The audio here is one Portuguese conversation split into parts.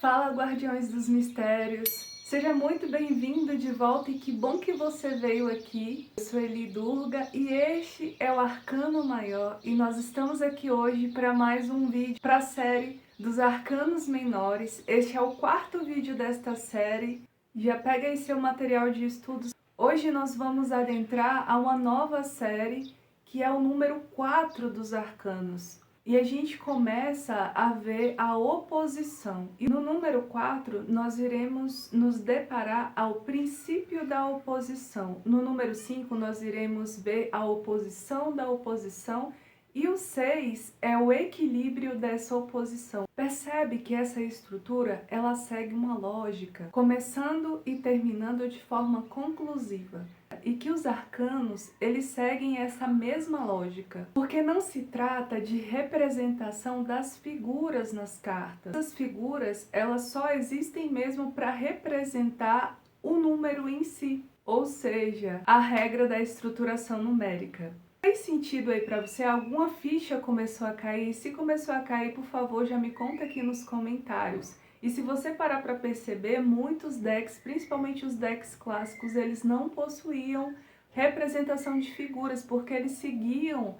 Fala, Guardiões dos Mistérios! Seja muito bem-vindo de volta e que bom que você veio aqui. Eu sou Eli Durga e este é o Arcano Maior e nós estamos aqui hoje para mais um vídeo para a série dos Arcanos Menores. Este é o quarto vídeo desta série. Já pega aí seu material de estudos. Hoje nós vamos adentrar a uma nova série que é o número 4 dos Arcanos. E a gente começa a ver a oposição. E no número 4, nós iremos nos deparar ao princípio da oposição. No número 5, nós iremos ver a oposição da oposição. E o 6 é o equilíbrio dessa oposição. Percebe que essa estrutura, ela segue uma lógica, começando e terminando de forma conclusiva. E que os arcanos, eles seguem essa mesma lógica, porque não se trata de representação das figuras nas cartas. Essas figuras, elas só existem mesmo para representar o número em si, ou seja, a regra da estruturação numérica. Faz sentido aí para você? Alguma ficha começou a cair? Se começou a cair, por favor, já me conta aqui nos comentários. E se você parar para perceber, muitos decks, principalmente os decks clássicos, eles não possuíam representação de figuras, porque eles seguiam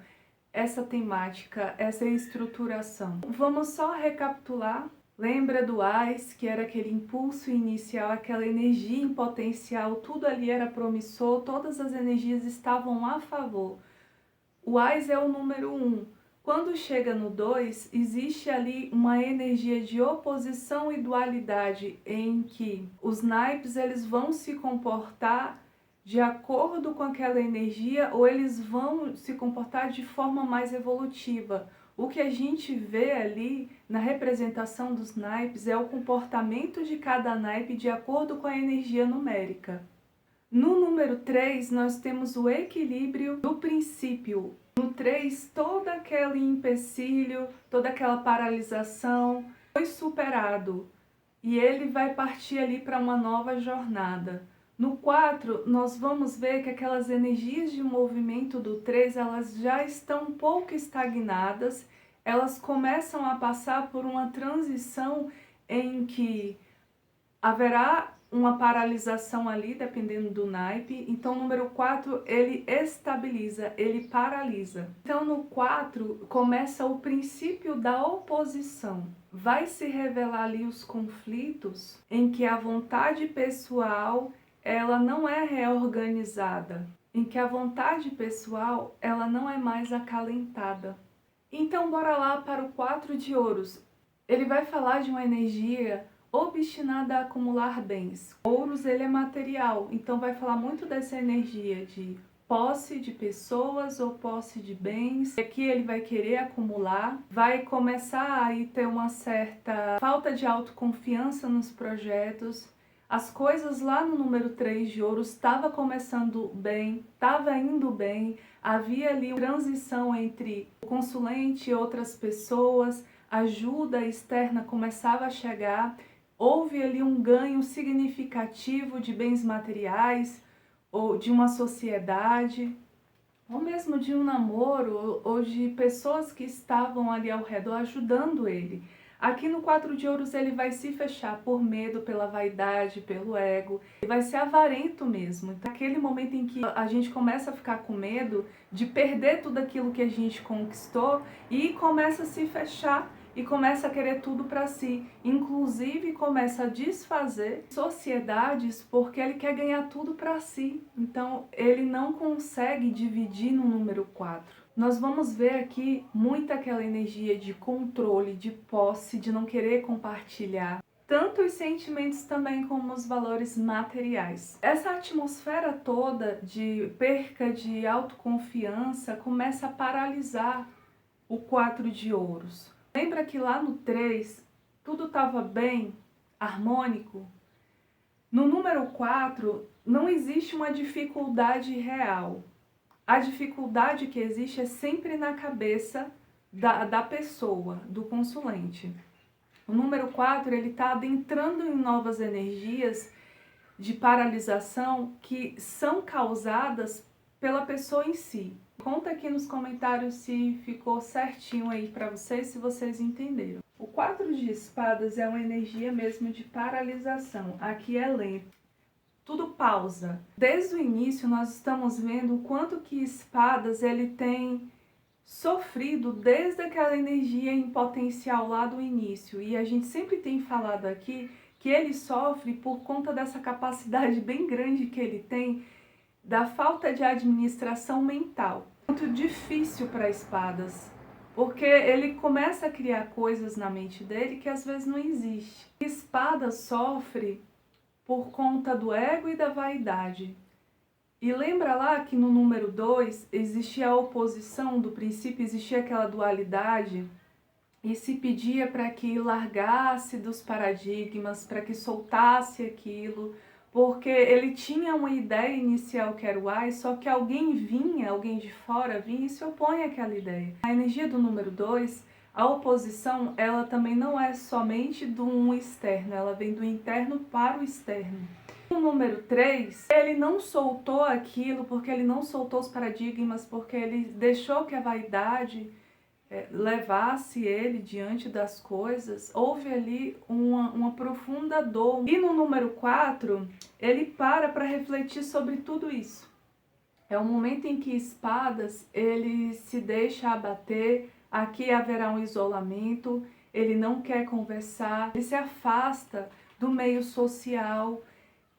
essa temática, essa estruturação. Vamos só recapitular. Lembra do Ás, que era aquele impulso inicial, aquela energia em potencial, tudo ali era promissor, todas as energias estavam a favor. O Ás é o número 1. Quando chega no 2, existe ali uma energia de oposição e dualidade, em que os naipes eles vão se comportar de acordo com aquela energia ou eles vão se comportar de forma mais evolutiva. O que a gente vê ali na representação dos naipes é o comportamento de cada naipe de acordo com a energia numérica. No número 3, nós temos o equilíbrio do princípio. No 3, todo aquele empecilho, toda aquela paralisação foi superado e ele vai partir ali para uma nova jornada. No 4, nós vamos ver que aquelas energias de movimento do 3, elas já estão um pouco estagnadas, elas começam a passar por uma transição em que haverá uma paralisação ali, dependendo do naipe. Então, o número 4, ele estabiliza, ele paralisa. Então, no 4, começa o princípio da oposição. Vai se revelar ali os conflitos em que a vontade pessoal, ela não é reorganizada, em que a vontade pessoal, ela não é mais acalentada. Então, bora lá para o 4 de ouros. Ele vai falar de uma energia obstinada a acumular bens. Ouros, ele é material, então vai falar muito dessa energia de posse de pessoas ou posse de bens. Aqui ele vai querer acumular, vai começar a ter uma certa falta de autoconfiança nos projetos. As coisas lá no número 3 de ouros estava começando bem, estava indo bem, havia ali uma transição entre o consulente e outras pessoas, ajuda externa começava a chegar. Houve ali um ganho significativo de bens materiais, ou de uma sociedade, ou mesmo de um namoro, ou de pessoas que estavam ali ao redor ajudando ele. Aqui no 4 de ouros ele vai se fechar por medo, pela vaidade, pelo ego, ele vai ser avarento mesmo. Então, aquele momento em que a gente começa a ficar com medo de perder tudo aquilo que a gente conquistou e começa a se fechar e começa a querer tudo para si, inclusive começa a desfazer sociedades porque ele quer ganhar tudo para si. Então ele não consegue dividir no número 4. Nós vamos ver aqui muita aquela energia de controle, de posse, de não querer compartilhar. Tanto os sentimentos também como os valores materiais. Essa atmosfera toda de perca de autoconfiança começa a paralisar o 4 de ouros. Lembra que lá no 3, tudo estava bem, harmônico? No número 4, não existe uma dificuldade real. A dificuldade que existe é sempre na cabeça da pessoa, do consulente. O número 4, ele está adentrando em novas energias de paralisação que são causadas pela pessoa em si. Conta aqui nos comentários se ficou certinho aí para vocês, se vocês entenderam. O 4 de espadas é uma energia mesmo de paralisação. Aqui é lento. Tudo pausa. Desde o início nós estamos vendo o quanto que espadas ele tem sofrido desde aquela energia em potencial lá do início. E a gente sempre tem falado aqui que ele sofre por conta dessa capacidade bem grande que ele tem da falta de administração mental. Muito difícil para espadas, porque ele começa a criar coisas na mente dele que às vezes não existe. Espada sofre por conta do ego e da vaidade. E lembra lá que no número 2 existia a oposição, do princípio existia aquela dualidade e se pedia para que largasse dos paradigmas, para que soltasse aquilo, porque ele tinha uma ideia inicial que era o ai, só que alguém de fora vinha e se opõe àquela ideia. A energia do número 2, a oposição, ela também não é somente do um externo, ela vem do interno para o externo. O número 3, ele não soltou aquilo porque ele não soltou os paradigmas, porque ele deixou que a vaidade levasse ele diante das coisas. Houve ali uma profunda dor. E no número 4, ele para refletir sobre tudo isso. É o momento em que espadas, ele se deixa abater, aqui haverá um isolamento, ele não quer conversar, ele se afasta do meio social,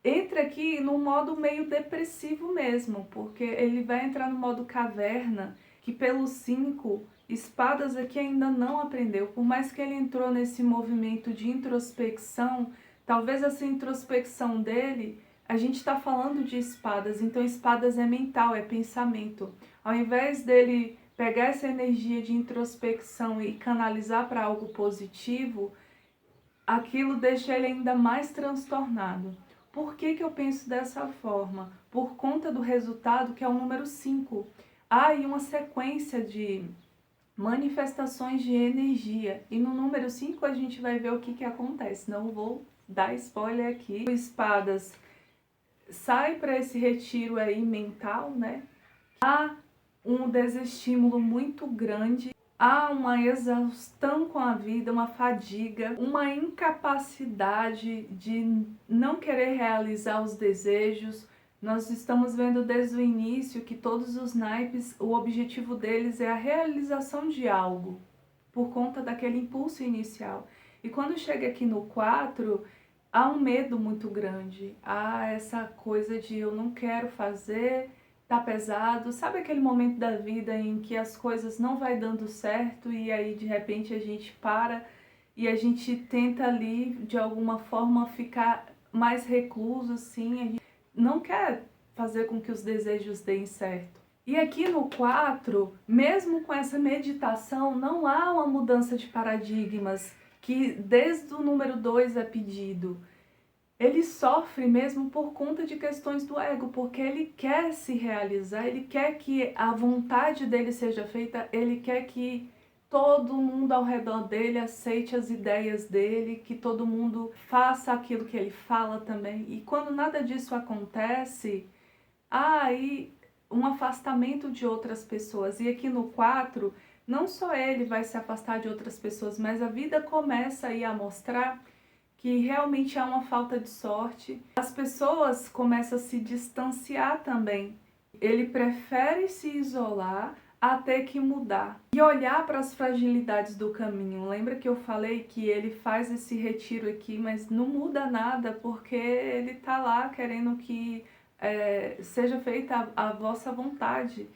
entra aqui no modo meio depressivo mesmo, porque ele vai entrar no modo caverna, que pelos 5 espadas aqui ainda não aprendeu. Por mais que ele entrou nesse movimento de introspecção, talvez essa introspecção dele, a gente está falando de espadas, então espadas é mental, é pensamento. Ao invés dele pegar essa energia de introspecção e canalizar para algo positivo, aquilo deixa ele ainda mais transtornado. Por que eu penso dessa forma? Por conta do resultado, que é o número 5. Há aí uma sequência de manifestações de energia. E no número 5 a gente vai ver o que acontece. Não vou dar spoiler aqui. O espadas sai para esse retiro aí mental, né? Há um desestímulo muito grande. Há uma exaustão com a vida, uma fadiga, uma incapacidade de não querer realizar os desejos. Nós estamos vendo desde o início que todos os naipes, o objetivo deles é a realização de algo, por conta daquele impulso inicial. E quando chega aqui no 4, há um medo muito grande. Há essa coisa de eu não quero fazer, tá pesado. Sabe aquele momento da vida em que as coisas não vai dando certo e aí de repente a gente para e a gente tenta ali de alguma forma ficar mais recluso, assim, a gente não quer fazer com que os desejos deem certo. E aqui no 4, mesmo com essa meditação, não há uma mudança de paradigmas que desde o número 2 é pedido. Ele sofre mesmo por conta de questões do ego, porque ele quer se realizar, ele quer que a vontade dele seja feita, ele quer que todo mundo ao redor dele aceite as ideias dele, que todo mundo faça aquilo que ele fala também. E quando nada disso acontece, há aí um afastamento de outras pessoas. E aqui no 4, não só ele vai se afastar de outras pessoas, mas a vida começa aí a mostrar que realmente há uma falta de sorte. As pessoas começam a se distanciar também. Ele prefere se isolar a ter que mudar e olhar para as fragilidades do caminho. Lembra que eu falei que ele faz esse retiro aqui, mas não muda nada, porque ele está lá querendo que seja feita a vossa vontade.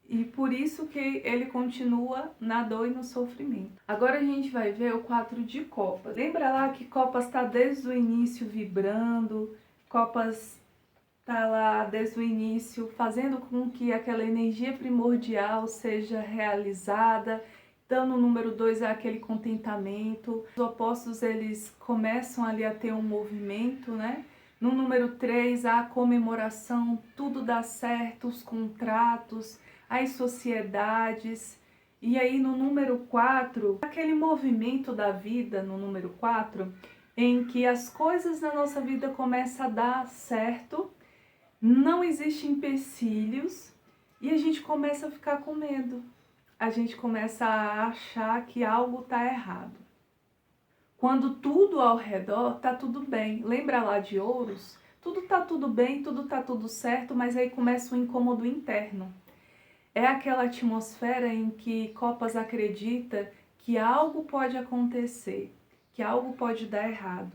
E por isso que ele continua na dor e no sofrimento. Agora a gente vai ver o 4 de copas. Lembra lá que copas está desde o início vibrando, copas está lá desde o início fazendo com que aquela energia primordial seja realizada. Então no número 2 é aquele contentamento. Os opostos eles começam ali a ter um movimento, né? No número 3 há a comemoração, tudo dá certo, os contratos, as sociedades. E aí no número 4, aquele movimento da vida no número 4, em que as coisas na nossa vida começam a dar certo, não existem empecilhos e a gente começa a ficar com medo. A gente começa a achar que algo está errado. Quando tudo ao redor tá tudo bem. Lembra lá de Ouros? Tudo tá tudo bem, tudo tá tudo certo, mas aí começa o incômodo interno. É aquela atmosfera em que Copas acredita que algo pode acontecer, que algo pode dar errado.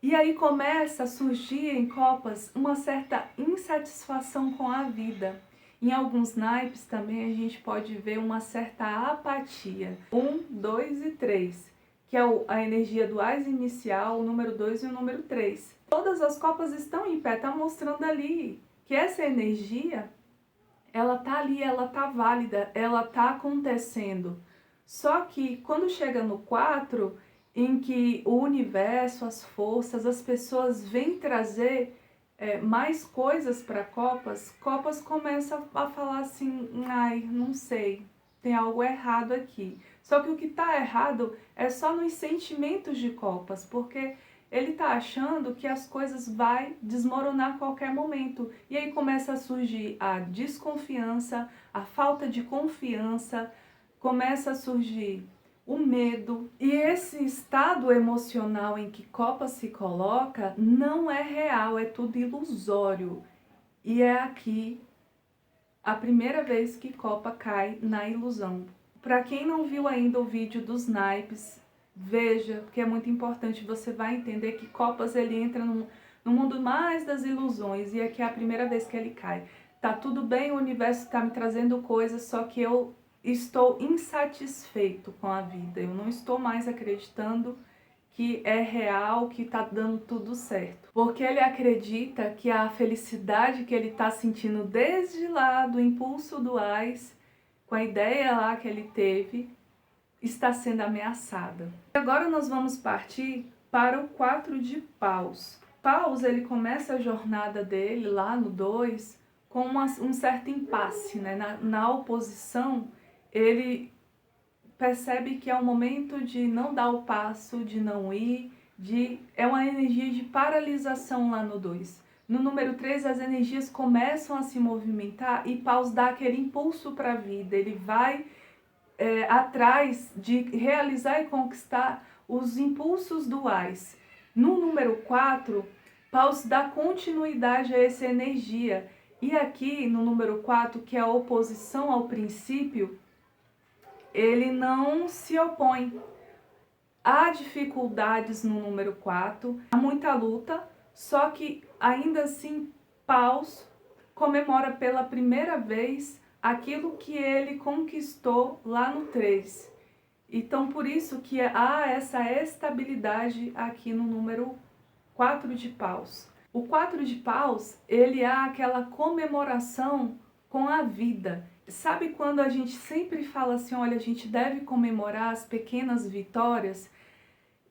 E aí começa a surgir em Copas uma certa insatisfação com a vida. Em alguns naipes também a gente pode ver uma certa apatia. 1, 2 e 3, que é a energia do Ás inicial, o número 2 e o número 3. Todas as Copas estão em pé, está mostrando ali que essa energia, ela tá ali, ela tá válida, ela tá acontecendo. Só que quando chega no 4, em que o universo, as forças, as pessoas vêm trazer mais coisas para Copas começa a falar assim, ai, não sei, tem algo errado aqui. Só que o que está errado é só nos sentimentos de Copas, porque ele está achando que as coisas vai desmoronar a qualquer momento. E aí começa a surgir a desconfiança, a falta de confiança, começa a surgir o medo. E esse estado emocional em que Copa se coloca não é real, é tudo ilusório. E é aqui a primeira vez que Copa cai na ilusão. Para quem não viu ainda o vídeo dos naipes, veja, porque é muito importante, você vai entender que Copas ele entra no mundo mais das ilusões e aqui é a primeira vez que ele cai. Tá tudo bem, o universo está me trazendo coisas, só que eu estou insatisfeito com a vida. Eu não estou mais acreditando que é real, que tá dando tudo certo. Porque ele acredita que a felicidade que ele tá sentindo desde lá do impulso do Ás, com a ideia lá que ele teve, está sendo ameaçada. Agora nós vamos partir para o 4 de Paus. Paus, ele começa a jornada dele lá no 2 com um certo impasse, né? Na oposição, ele percebe que é o momento de não dar o passo, de não ir, é uma energia de paralisação lá no 2. No número 3, as energias começam a se movimentar e Paus dá aquele impulso para a vida, ele vai atrás de realizar e conquistar os impulsos duais. No número 4, Paus dá continuidade a essa energia. E aqui no número 4, que é a oposição ao princípio, ele não se opõe. Há dificuldades no número 4, há muita luta, só que ainda assim Paus comemora pela primeira vez aquilo que ele conquistou lá no 3. Então por isso que há essa estabilidade aqui no número 4 de Paus. O 4 de Paus, ele há aquela comemoração com a vida. Sabe quando a gente sempre fala assim, olha, a gente deve comemorar as pequenas vitórias?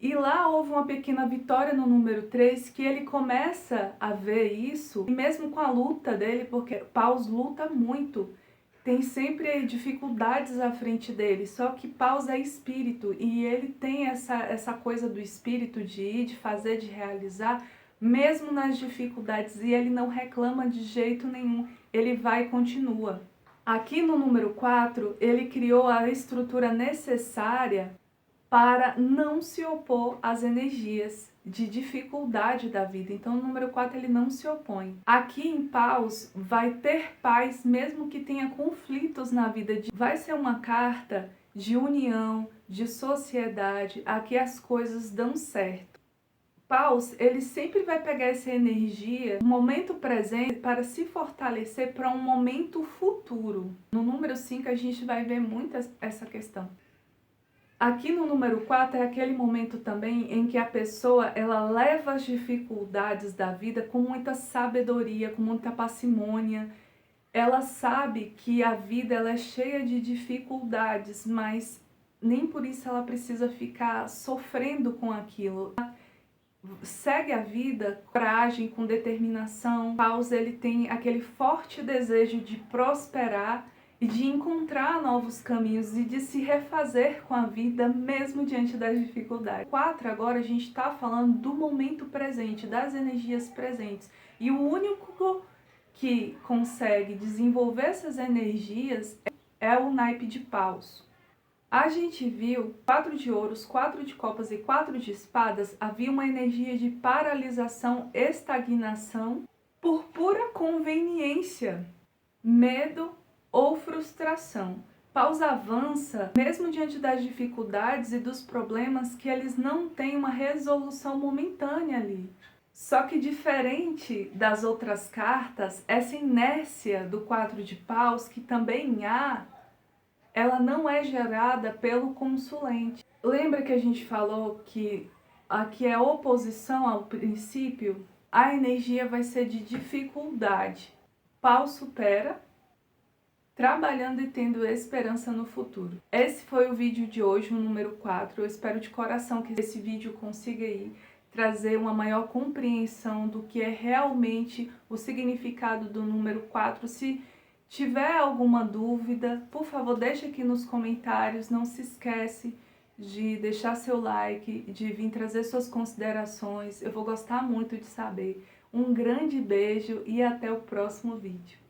E lá houve uma pequena vitória no número 3, que ele começa a ver isso, e mesmo com a luta dele, porque Paus luta muito, tem sempre dificuldades à frente dele, só que Paus é espírito, e ele tem essa coisa do espírito de ir, de fazer, de realizar, mesmo nas dificuldades, e ele não reclama de jeito nenhum, ele vai e continua. Aqui no número 4, ele criou a estrutura necessária para não se opor às energias de dificuldade da vida. Então, no número 4, ele não se opõe. Aqui em Paus, vai ter paz, mesmo que tenha conflitos na vida. Vai ser uma carta de união, de sociedade, aqui as coisas dão certo. Paus, ele sempre vai pegar essa energia do momento presente para se fortalecer para um momento futuro. No número 5 a gente vai ver muito essa questão. Aqui no número 4 é aquele momento também em que a pessoa ela leva as dificuldades da vida com muita sabedoria, com muita parcimônia. Ela sabe que a vida ela é cheia de dificuldades, mas nem por isso ela precisa ficar sofrendo com aquilo. Segue a vida com coragem, com determinação. Paus ele tem aquele forte desejo de prosperar e de encontrar novos caminhos e de se refazer com a vida mesmo diante das dificuldades. 4, agora a gente está falando do momento presente, das energias presentes. E o único que consegue desenvolver essas energias é o naipe de Paus. A gente viu 4 de ouros, 4 de copas e 4 de espadas, havia uma energia de paralisação, estagnação, por pura conveniência, medo ou frustração. Paus avança, mesmo diante das dificuldades e dos problemas, que eles não têm uma resolução momentânea ali. Só que diferente das outras cartas, essa inércia do 4 de paus, que também há, ela não é gerada pelo consulente. Lembra que a gente falou que aqui é oposição ao princípio? A energia vai ser de dificuldade. Pau supera, trabalhando e tendo esperança no futuro. Esse foi o vídeo de hoje, o número 4. Eu espero de coração que esse vídeo consiga aí trazer uma maior compreensão do que é realmente o significado do número 4. Se tiver alguma dúvida, por favor, deixe aqui nos comentários. Não se esquece de deixar seu like, de vir trazer suas considerações. Eu vou gostar muito de saber. Um grande beijo e até o próximo vídeo.